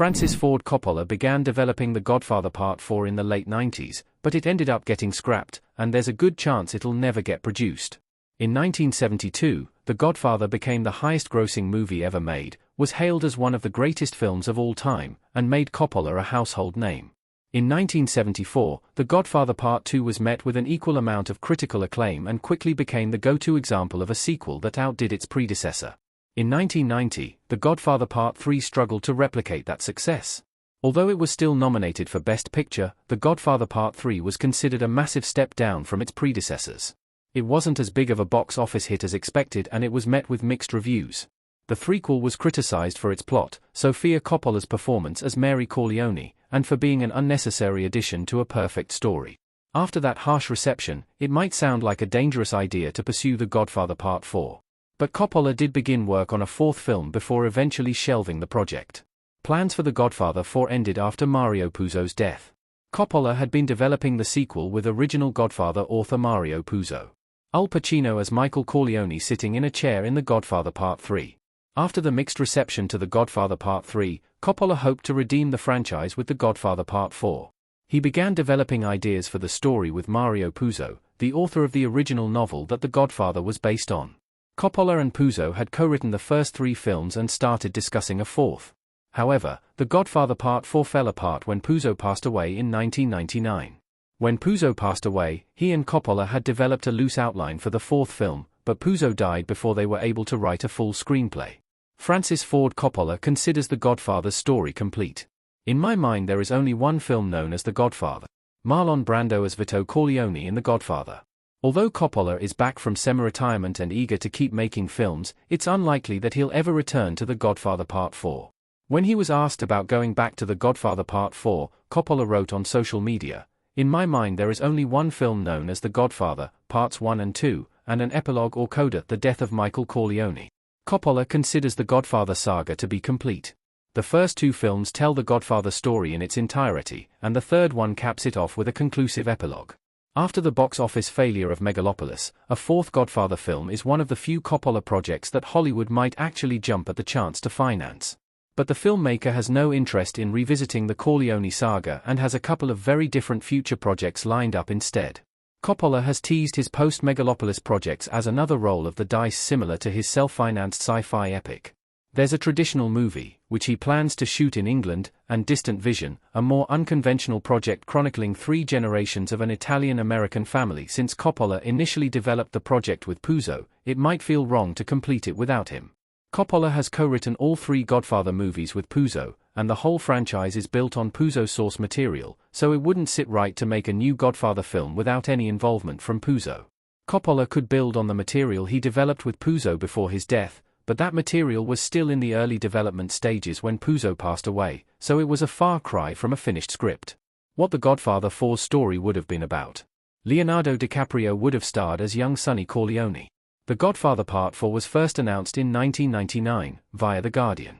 Francis Ford Coppola began developing The Godfather Part 4 in the late 90s, but it ended up getting scrapped, and there's a good chance it'll never get produced. In 1972, The Godfather became the highest-grossing movie ever made, was hailed as one of the greatest films of all time, and made Coppola a household name. In 1974, The Godfather Part 2 was met with an equal amount of critical acclaim and quickly became the go-to example of a sequel that outdid its predecessor. In 1990, The Godfather Part 3 struggled to replicate that success. Although it was still nominated for Best Picture, The Godfather Part 3 was considered a massive step down from its predecessors. It wasn't as big of a box office hit as expected and it was met with mixed reviews. The threequel was criticized for its plot, Sofia Coppola's performance as Mary Corleone, and for being an unnecessary addition to a perfect story. After that harsh reception, it might sound like a dangerous idea to pursue The Godfather Part 4. But Coppola did begin work on a fourth film before eventually shelving the project. Plans for The Godfather 4 ended after Mario Puzo's death. Coppola had been developing the sequel with original Godfather author Mario Puzo. Al Pacino as Michael Corleone sitting in a chair in The Godfather Part 3. After the mixed reception to The Godfather Part 3, Coppola hoped to redeem the franchise with The Godfather Part 4. He began developing ideas for the story with Mario Puzo, the author of the original novel that The Godfather was based on. Coppola and Puzo had co-written the first three films and started discussing a fourth. However, The Godfather Part 4 fell apart when Puzo passed away in 1999. When Puzo passed away, he and Coppola had developed a loose outline for the fourth film, but Puzo died before they were able to write a full screenplay. Francis Ford Coppola considers The Godfather's story complete. In my mind there is only one film known as The Godfather. Marlon Brando as Vito Corleone in The Godfather. Although Coppola is back from semi-retirement and eager to keep making films, it's unlikely that he'll ever return to The Godfather Part 4. When he was asked about going back to The Godfather Part 4, Coppola wrote on social media, "In my mind there is only one film known as The Godfather, Parts 1 and 2, and an epilogue or coda, The Death of Michael Corleone." Coppola considers the Godfather saga to be complete. The first two films tell the Godfather story in its entirety, and the third one caps it off with a conclusive epilogue. After the box office failure of Megalopolis, a fourth Godfather film is one of the few Coppola projects that Hollywood might actually jump at the chance to finance. But the filmmaker has no interest in revisiting the Corleone saga and has a couple of very different future projects lined up instead. Coppola has teased his post-Megalopolis projects as another roll of the dice similar to his self-financed sci-fi epic. There's a traditional movie, which he plans to shoot in England, and Distant Vision, a more unconventional project chronicling 3 generations of an Italian-American family. Since Coppola initially developed the project with Puzo, it might feel wrong to complete it without him. Coppola has co-written all 3 Godfather movies with Puzo, and the whole franchise is built on Puzo's source material, so it wouldn't sit right to make a new Godfather film without any involvement from Puzo. Coppola could build on the material he developed with Puzo before his death, but that material was still in the early development stages when Puzo passed away, so it was a far cry from a finished script. What The Godfather 4's story would have been about. Leonardo DiCaprio would have starred as young Sonny Corleone. The Godfather Part 4 was first announced in 1999, via The Guardian.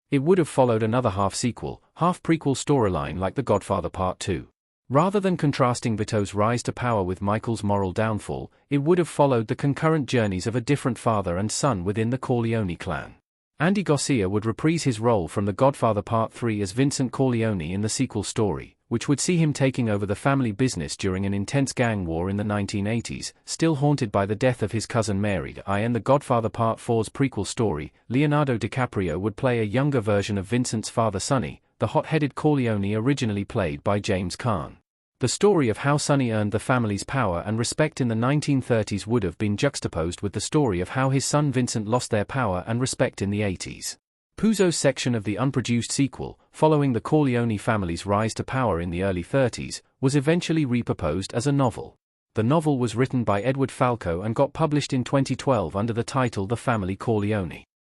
It would have followed another half-sequel, half-prequel storyline like The Godfather Part 2. Rather than contrasting Vito's rise to power with Michael's moral downfall, it would have followed the concurrent journeys of a different father and son within the Corleone clan. Andy Garcia would reprise his role from The Godfather Part 3 as Vincent Corleone in the sequel story, which would see him taking over the family business during an intense gang war in the 1980s, still haunted by the death of his cousin Mary. In The Godfather Part 4's prequel story, Leonardo DiCaprio would play a younger version of Vincent's father Sonny, the hot-headed Corleone originally played by James Caan. The story of how Sonny earned the family's power and respect in the 1930s would have been juxtaposed with the story of how his son Vincent lost their power and respect in the 80s. Puzo's section of the unproduced sequel, following the Corleone family's rise to power in the early 30s, was eventually repurposed as a novel. The novel was written by Edward Falco and got published in 2012 under the title The Family Corleone.